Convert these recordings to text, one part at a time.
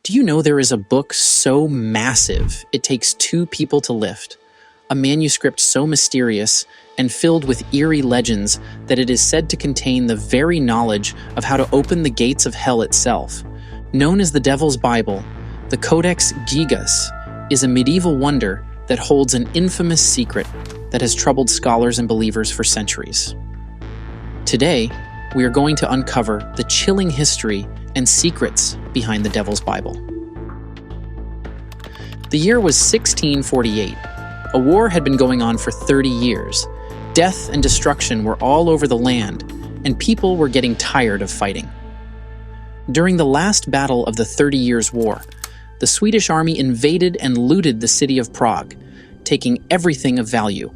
Do you know there is a book so massive it takes two people to lift? A manuscript so mysterious and filled with eerie legends that it is said to contain the very knowledge of how to open the gates of hell itself. Known as the Devil's Bible, the Codex Gigas is a medieval wonder that holds an infamous secret that has troubled scholars and believers for centuries. Today, we are going to uncover the chilling history and secrets behind the Devil's Bible. The year was 1648. A war had been going on for 30 years. Death and destruction were all over the land, and people were getting tired of fighting. During the last battle of the 30 Years' War, the Swedish army invaded and looted the city of Prague, taking everything of value.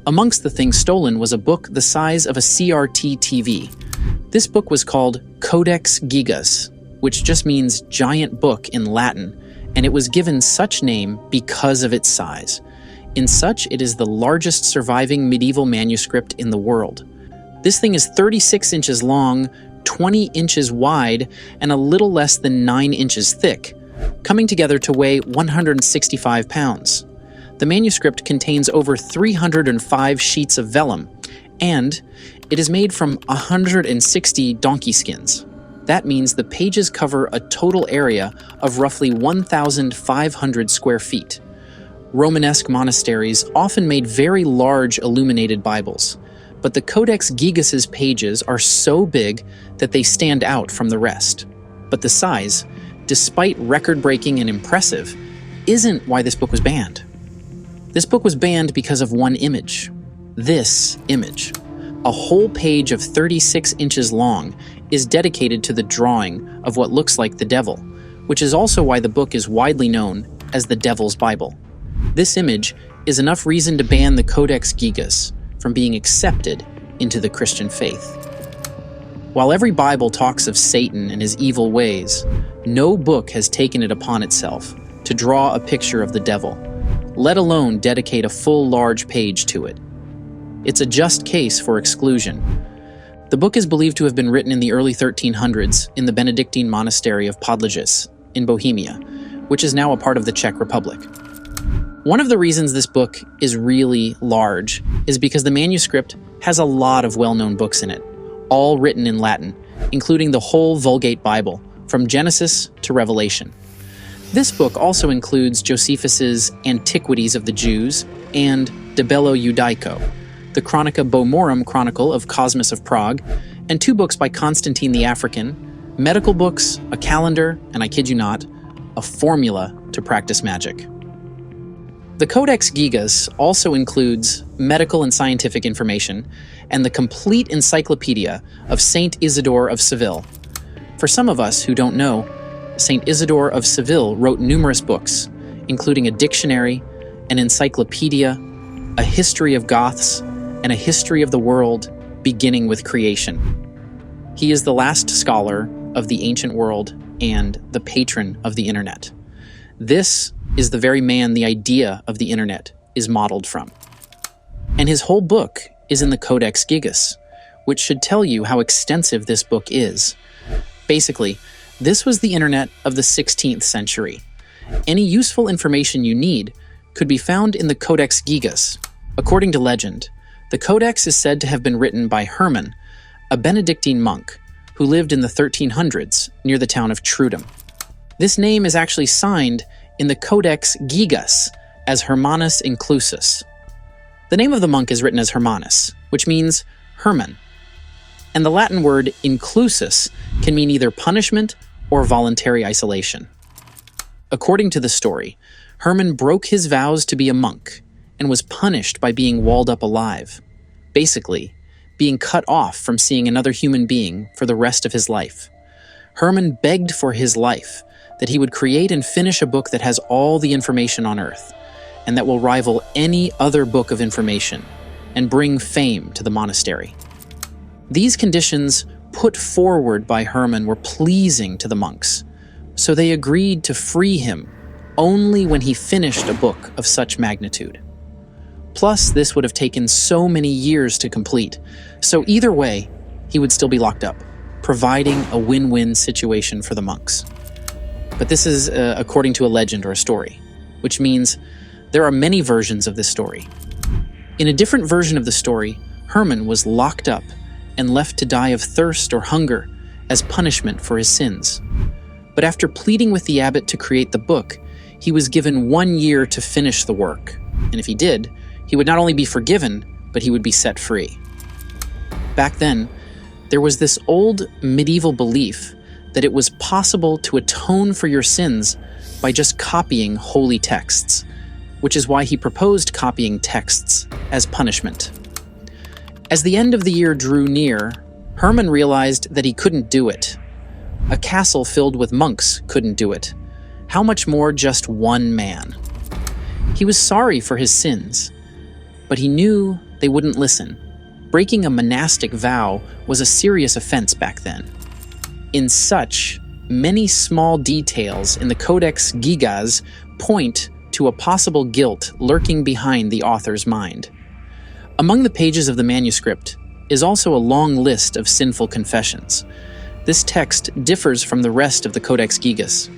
Amongst the things stolen was a book the size of a CRT TV. This book was called Codex Gigas, which just means giant book in Latin, and it was given such name because of its size. In such, it is the largest surviving medieval manuscript in the world. This thing is 36 inches long, 20 inches wide, and a little less than 9 inches thick, coming together to weigh 165 pounds. The manuscript contains over 305 sheets of vellum, and it is made from 160 donkey skins. That means the pages cover a total area of roughly 1,500 square feet. Romanesque monasteries often made very large illuminated Bibles, but the Codex Gigas's pages are so big that they stand out from the rest. But the size, despite record-breaking and impressive, isn't why this book was banned. This book was banned because of one image. This image. A whole page of 36 inches long is dedicated to the drawing of what looks like the devil, which is also why the book is widely known as the Devil's Bible. This image is enough reason to ban the Codex Gigas from being accepted into the Christian faith. While every Bible talks of Satan and his evil ways, no book has taken it upon itself to draw a picture of the devil, let alone dedicate a full large page to it. It's a just case for exclusion. The book is believed to have been written in the early 1300s in the Benedictine monastery of Podlages in Bohemia, which is now a part of the Czech Republic. One of the reasons this book is really large is because the manuscript has a lot of well-known books in it, all written in Latin, including the whole Vulgate Bible, from Genesis to Revelation. This book also includes Josephus's Antiquities of the Jews and De Bello Judaico, the Chronica Bomorum Chronicle of Cosmas of Prague, and two books by Constantine the African, medical books, a calendar, and I kid you not, a formula to practice magic. The Codex Gigas also includes medical and scientific information and the complete encyclopedia of Saint Isidore of Seville. For some of us who don't know, Saint Isidore of Seville wrote numerous books, including a dictionary, an encyclopedia, a history of Goths, and a history of the world, beginning with creation. He is the last scholar of the ancient world and the patron of the internet. This is the very man the idea of the internet is modeled from. And his whole book is in the Codex Gigas, which should tell you how extensive this book is. Basically, this was the internet of the 16th century. Any useful information you need could be found in the Codex Gigas. According to legend, the Codex is said to have been written by Hermann, a Benedictine monk who lived in the 1300s near the town of Trudum. This name is actually signed in the Codex Gigas as Hermanus Inclusus. The name of the monk is written as Hermanus, which means Hermann. And the Latin word inclusus can mean either punishment or voluntary isolation. According to the story, Hermann broke his vows to be a monk and was punished by being walled up alive. Basically, being cut off from seeing another human being for the rest of his life. Hermann begged for his life, that he would create and finish a book that has all the information on earth, and that will rival any other book of information, and bring fame to the monastery. These conditions put forward by Hermann were pleasing to the monks, so they agreed to free him only when he finished a book of such magnitude. Plus, this would have taken so many years to complete, so either way, he would still be locked up, providing a win-win situation for the monks. But this is according to a legend or a story, which means there are many versions of this story. In a different version of the story, Herman was locked up and left to die of thirst or hunger as punishment for his sins. But after pleading with the abbot to create the book, he was given 1 year to finish the work. And if he did, he would not only be forgiven, but he would be set free. Back then, there was this old medieval belief that it was possible to atone for your sins by just copying holy texts, which is why he proposed copying texts as punishment. As the end of the year drew near, Herman realized that he couldn't do it. A castle filled with monks couldn't do it. How much more just one man? He was sorry for his sins, but he knew they wouldn't listen. Breaking a monastic vow was a serious offense back then. In such, many small details in the Codex Gigas point to a possible guilt lurking behind the author's mind. Among the pages of the manuscript is also a long list of sinful confessions. This text differs from the rest of the Codex Gigas.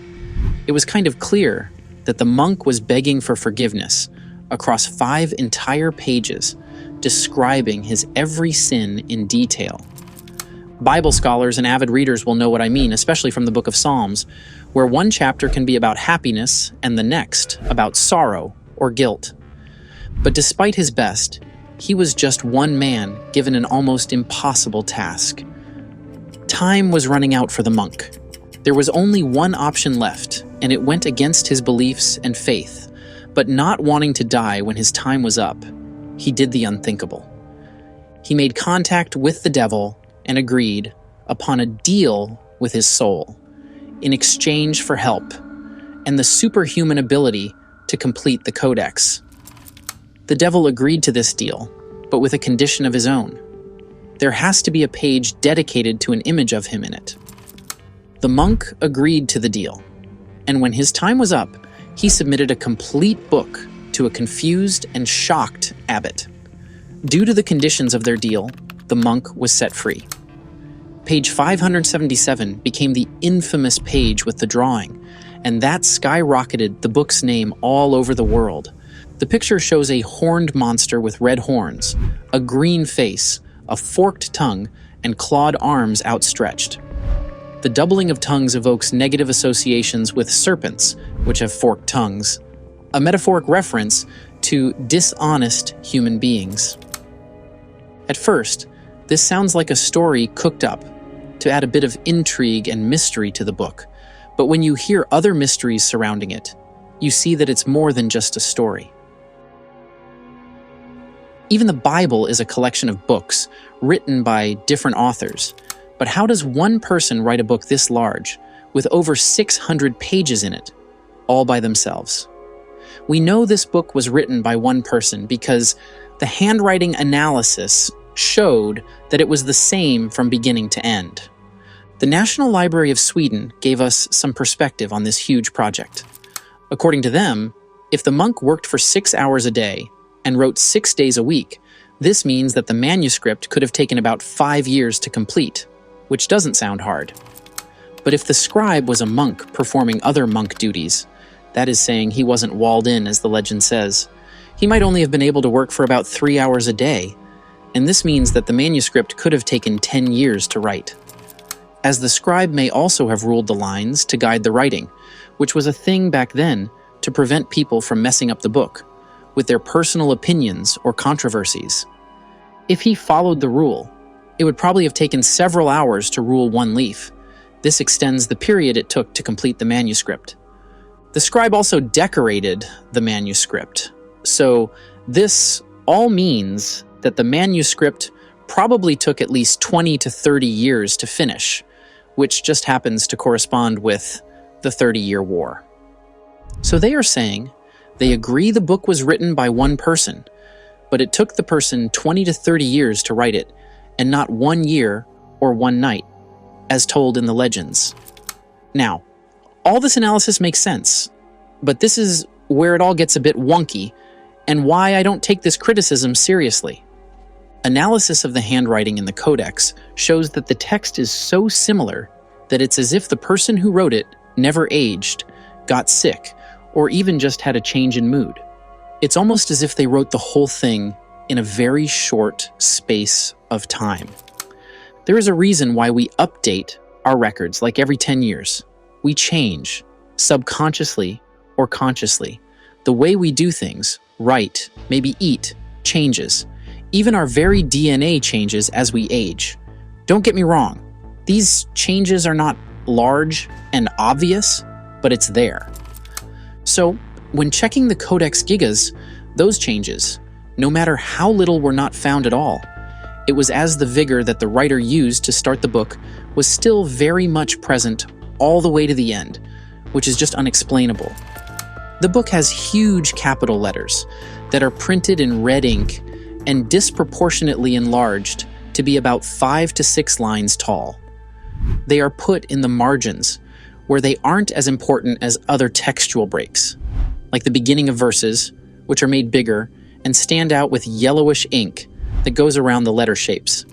It was kind of clear that the monk was begging for forgiveness across 5 entire pages, describing his every sin in detail. Bible scholars and avid readers will know what I mean, especially from the book of Psalms, where one chapter can be about happiness and the next about sorrow or guilt. But despite his best, he was just one man given an almost impossible task. Time was running out for the monk. There was only one option left, and it went against his beliefs and faith. But not wanting to die when his time was up, he did the unthinkable. He made contact with the devil and agreed upon a deal with his soul in exchange for help and the superhuman ability to complete the codex. The devil agreed to this deal, but with a condition of his own. There has to be a page dedicated to an image of him in it. The monk agreed to the deal, and when his time was up, he submitted a complete book to a confused and shocked abbot. Due to the conditions of their deal, the monk was set free. Page 577 became the infamous page with the drawing, and that skyrocketed the book's name all over the world. The picture shows a horned monster with red horns, a green face, a forked tongue, and clawed arms outstretched. The doubling of tongues evokes negative associations with serpents, which have forked tongues, a metaphoric reference to dishonest human beings. At first, this sounds like a story cooked up to add a bit of intrigue and mystery to the book, but when you hear other mysteries surrounding it, you see that it's more than just a story. Even the Bible is a collection of books written by different authors, but how does one person write a book this large, with over 600 pages in it, all by themselves? We know this book was written by one person because the handwriting analysis showed that it was the same from beginning to end. The National Library of Sweden gave us some perspective on this huge project. According to them, if the monk worked for 6 hours a day and wrote 6 days a week, this means that the manuscript could have taken about 5 years to complete, which doesn't sound hard. But if the scribe was a monk performing other monk duties, that is saying he wasn't walled in, as the legend says, he might only have been able to work for about 3 hours a day, and this means that the manuscript could have taken 10 years to write. As the scribe may also have ruled the lines to guide the writing, which was a thing back then to prevent people from messing up the book with their personal opinions or controversies. If he followed the rule, it would probably have taken several hours to rule one leaf. This extends the period it took to complete the manuscript. The scribe also decorated the manuscript, so this all means that the manuscript probably took at least 20 to 30 years to finish, which just happens to correspond with the 30-Year War. So they are saying they agree the book was written by one person, but it took the person 20 to 30 years to write it, and not 1 year or 1 night, as told in the legends. Now, all this analysis makes sense, but this is where it all gets a bit wonky, and why I don't take this criticism seriously. Analysis of the handwriting in the Codex shows that the text is so similar that it's as if the person who wrote it never aged, got sick, or even just had a change in mood. It's almost as if they wrote the whole thing in a very short space of time. There is a reason why we update our records like every 10 years. We change, subconsciously or consciously. The way we do things, write, maybe eat, changes. Even our very DNA changes as we age. Don't get me wrong, these changes are not large and obvious, but it's there. So, when checking the Codex Gigas, those changes, no matter how little, were not found at all. It was as the vigor that the writer used to start the book was still very much present all the way to the end, which is just unexplainable. The book has huge capital letters that are printed in red ink and disproportionately enlarged to be about 5 to 6 lines tall. They are put in the margins, where they aren't as important as other textual breaks, like the beginning of verses, which are made bigger and stand out with yellowish ink that goes around the letter shapes.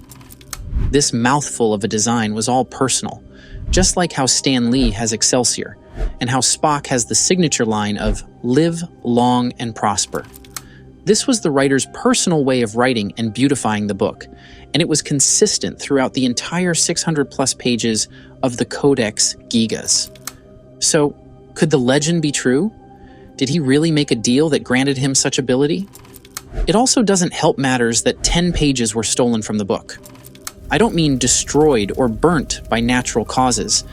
This mouthful of a design was all personal, just like how Stan Lee has Excelsior, and how Spock has the signature line of "Live long and prosper." This was the writer's personal way of writing and beautifying the book, and it was consistent throughout the entire 600-plus pages of the Codex Gigas. So, could the legend be true? Did he really make a deal that granted him such ability? It also doesn't help matters that 10 pages were stolen from the book. I don't mean destroyed or burnt by natural causes.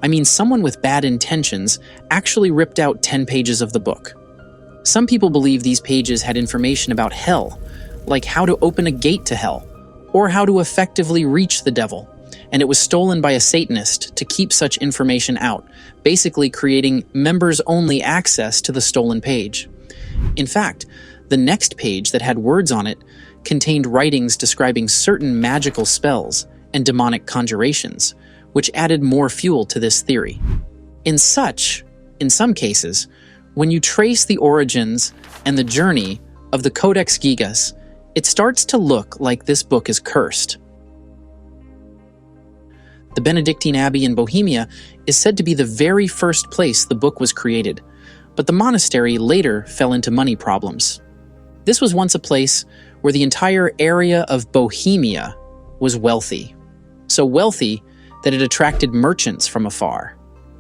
I mean someone with bad intentions actually ripped out 10 pages of the book. Some people believe these pages had information about hell, like how to open a gate to hell, or how to effectively reach the devil, and it was stolen by a Satanist to keep such information out, basically creating members-only access to the stolen page. In fact, the next page that had words on it contained writings describing certain magical spells and demonic conjurations, which added more fuel to this theory. In some cases, when you trace the origins and the journey of the Codex Gigas, it starts to look like this book is cursed. The Benedictine Abbey in Bohemia is said to be the very first place the book was created, but the monastery later fell into money problems. This was once a place where the entire area of Bohemia was wealthy. So wealthy that it attracted merchants from afar.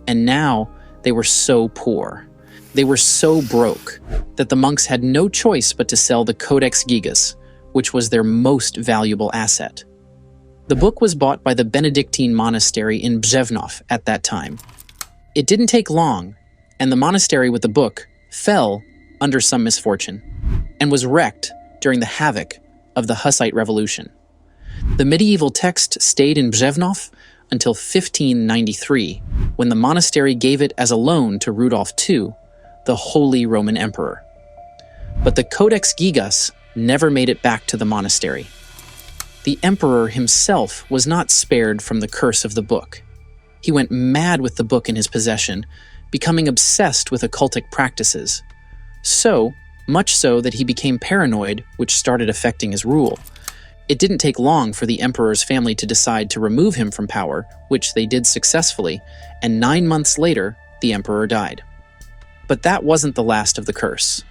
And now they were so poor. They were so broke that the monks had no choice but to sell the Codex Gigas, which was their most valuable asset. The book was bought by the Benedictine monastery in Břevnov at that time. It didn't take long, and the monastery with the book fell under some misfortune and was wrecked during the havoc of the Hussite Revolution. The medieval text stayed in Břevnov until 1593, when the monastery gave it as a loan to Rudolf II, the Holy Roman Emperor. But the Codex Gigas never made it back to the monastery. The emperor himself was not spared from the curse of the book. He went mad with the book in his possession, becoming obsessed with occultic practices. So much so that he became paranoid, which started affecting his rule. It didn't take long for the emperor's family to decide to remove him from power, which they did successfully, and 9 months later, the emperor died. But that wasn't the last of the curse.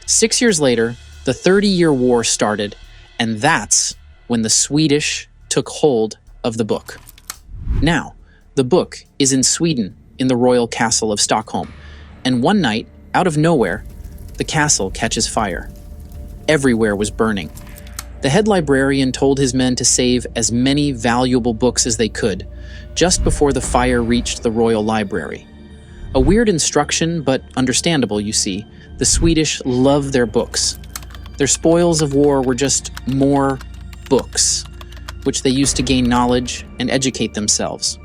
6 years later, the 30-year war started, and that's when the Swedish took hold of the book. Now, the book is in Sweden, in the royal castle of Stockholm, and one night, out of nowhere, the castle catches fire. Everywhere was burning. The head librarian told his men to save as many valuable books as they could, just before the fire reached the royal library. A weird instruction, but understandable, you see. The Swedish love their books. Their spoils of war were just more books, which they used to gain knowledge and educate themselves.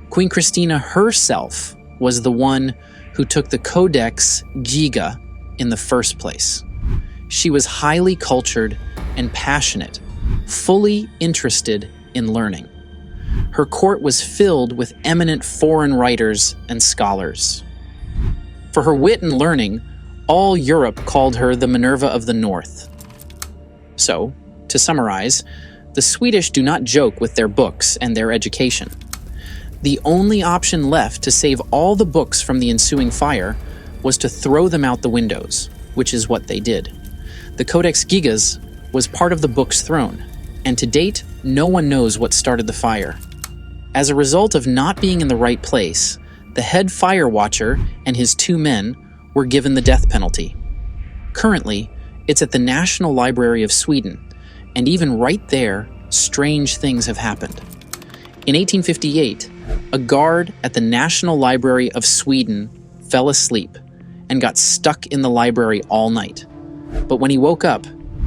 Queen Christina herself was the one who took the Codex Giga in the first place. She was highly cultured and passionate, fully interested in learning. Her court was filled with eminent foreign writers and scholars. For her wit and learning, all Europe called her the Minerva of the North. So, to summarize, the Swedish do not joke with their books and their education. The only option left to save all the books from the ensuing fire was to throw them out the windows, which is what they did. The Codex Gigas was part of the books thrown, and to date, no one knows what started the fire. As a result of not being in the right place, the head fire watcher and his 2 men were given the death penalty. Currently, it's at the National Library of Sweden, and even right there, strange things have happened. In 1858, a guard at the National Library of Sweden fell asleep and got stuck in the library all night. But when he woke up,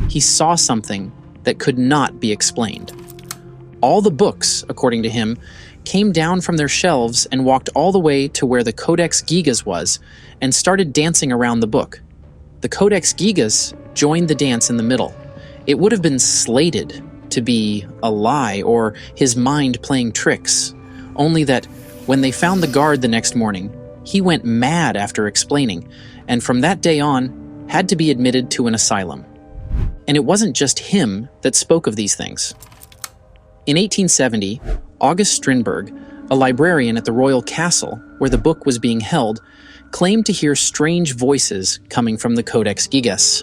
he saw something that could not be explained. All the books, according to him, came down from their shelves and walked all the way to where the Codex Gigas was and started dancing around the book. The Codex Gigas joined the dance in the middle. It would have been slated to be a lie or his mind playing tricks, only that when they found the guard the next morning, he went mad after explaining, and from that day on, had to be admitted to an asylum. And it wasn't just him that spoke of these things. In 1870, August Strindberg, a librarian at the royal castle where the book was being held, claimed to hear strange voices coming from the Codex Gigas.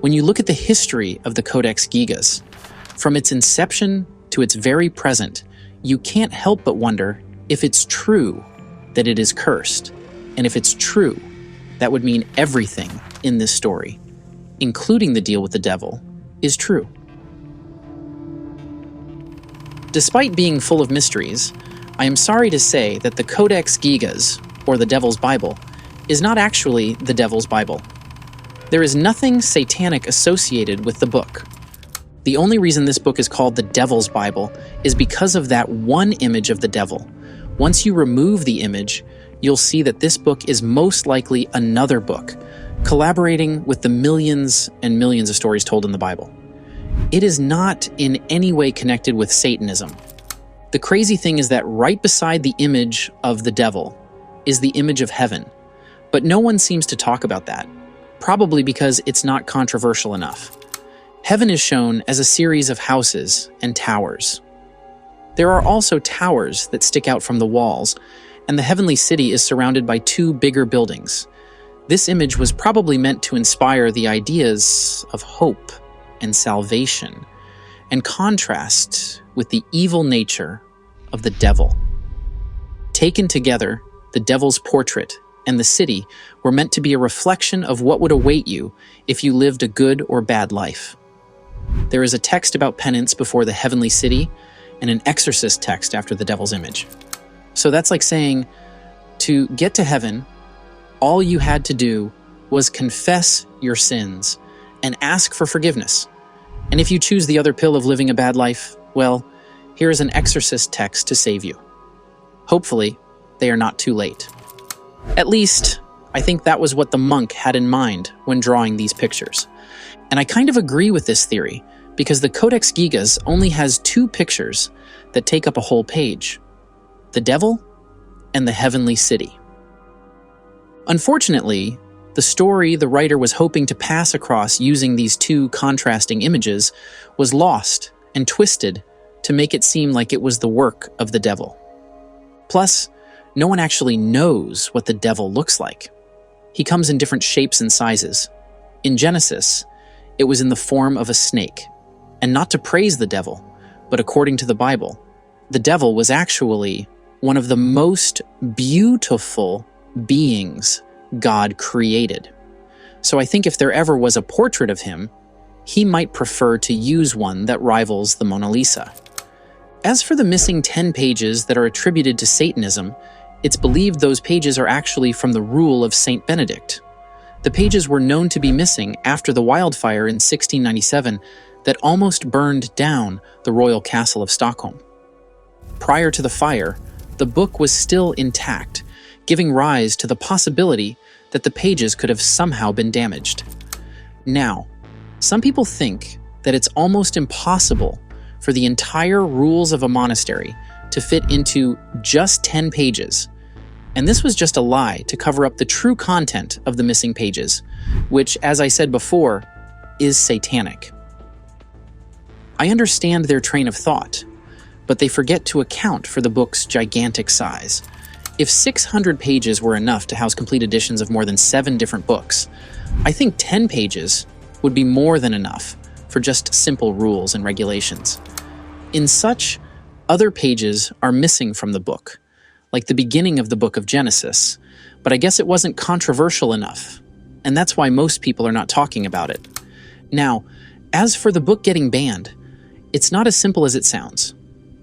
When you look at the history of the Codex Gigas, from its inception to its very present, you can't help but wonder if it's true that it is cursed. And if it's true, that would mean everything in this story, including the deal with the devil, is true. Despite being full of mysteries, I am sorry to say that the Codex Gigas, or the Devil's Bible, is not actually the Devil's Bible. There is nothing satanic associated with the book. The only reason this book is called the Devil's Bible is because of that one image of the devil. Once you remove the image, you'll see that this book is most likely another book, collaborating with the millions and millions of stories told in the Bible. It is not in any way connected with Satanism. The crazy thing is that right beside the image of the devil is the image of heaven, but no one seems to talk about that, probably because it's not controversial enough. Heaven is shown as a series of houses and towers. There are also towers that stick out from the walls, and the heavenly city is surrounded by 2 bigger buildings. This image was probably meant to inspire the ideas of hope and salvation, and contrast with the evil nature of the devil. Taken together, the devil's portrait and the city were meant to be a reflection of what would await you if you lived a good or bad life. There is a text about penance before the heavenly city and an exorcist text after the devil's image. So that's like saying, to get to heaven, all you had to do was confess your sins and ask for forgiveness. And if you choose the other pill of living a bad life, well, here is an exorcist text to save you. Hopefully, they are not too late. At least, I think that was what the monk had in mind when drawing these pictures. And I kind of agree with this theory, because the Codex Gigas only has 2 pictures that take up a whole page: the devil and the heavenly city. Unfortunately, the story the writer was hoping to pass across using these 2 contrasting images was lost and twisted to make it seem like it was the work of the devil. Plus, no one actually knows what the devil looks like. He comes in different shapes and sizes. In Genesis, it was in the form of a snake. And not to praise the devil, but according to the Bible, the devil was actually one of the most beautiful beings God created. So I think if there ever was a portrait of him, he might prefer to use one that rivals the Mona Lisa. As for the missing 10 pages that are attributed to Satanism, it's believed those pages are actually from the rule of Saint Benedict. The pages were known to be missing after the wildfire in 1697 that almost burned down the royal castle of Stockholm. Prior to the fire, the book was still intact, giving rise to the possibility that the pages could have somehow been damaged. Now, some people think that it's almost impossible for the entire rules of a monastery to fit into just 10 pages, and this was just a lie to cover up the true content of the missing pages, which, as I said before, is satanic. I understand their train of thought, but they forget to account for the book's gigantic size. If 600 pages were enough to house complete editions of more than 7 different books, I think 10 pages would be more than enough for just simple rules and regulations. In such, other pages are missing from the book, like the beginning of the book of Genesis, but I guess it wasn't controversial enough, and that's why most people are not talking about it. Now, as for the book getting banned, it's not as simple as it sounds.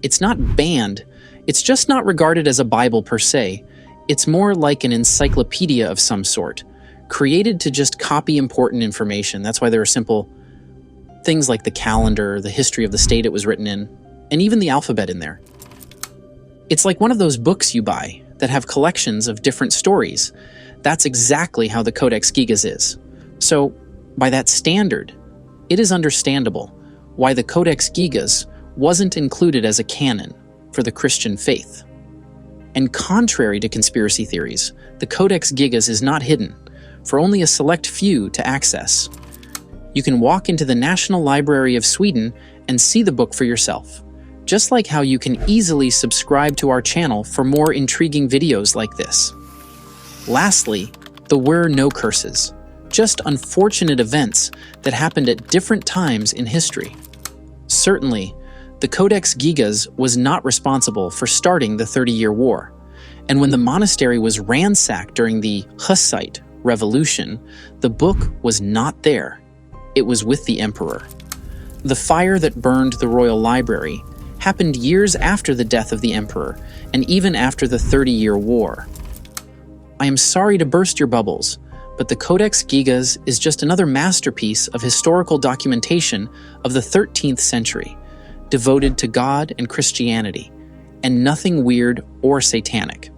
It's not banned, it's just not regarded as a Bible per se. It's more like an encyclopedia of some sort, created to just copy important information. That's why there are simple things like the calendar, the history of the state it was written in, and even the alphabet in there. It's like one of those books you buy that have collections of different stories. That's exactly how the Codex Gigas is. So, by that standard, it is understandable why the Codex Gigas wasn't included as a canon for the Christian faith. And contrary to conspiracy theories, the Codex Gigas is not hidden for only a select few to access. You can walk into the National Library of Sweden and see the book for yourself, just like how you can easily subscribe to our channel for more intriguing videos like this. Lastly, there were no curses, just unfortunate events that happened at different times in history. Certainly, the Codex Gigas was not responsible for starting the 30-Year War, and when the monastery was ransacked during the Hussite Revolution, the book was not there. It was with the emperor. The fire that burned the royal library happened years after the death of the emperor, and even after the 30-Year War. I am sorry to burst your bubbles, but the Codex Gigas is just another masterpiece of historical documentation of the 13th century, devoted to God and Christianity, and nothing weird or satanic.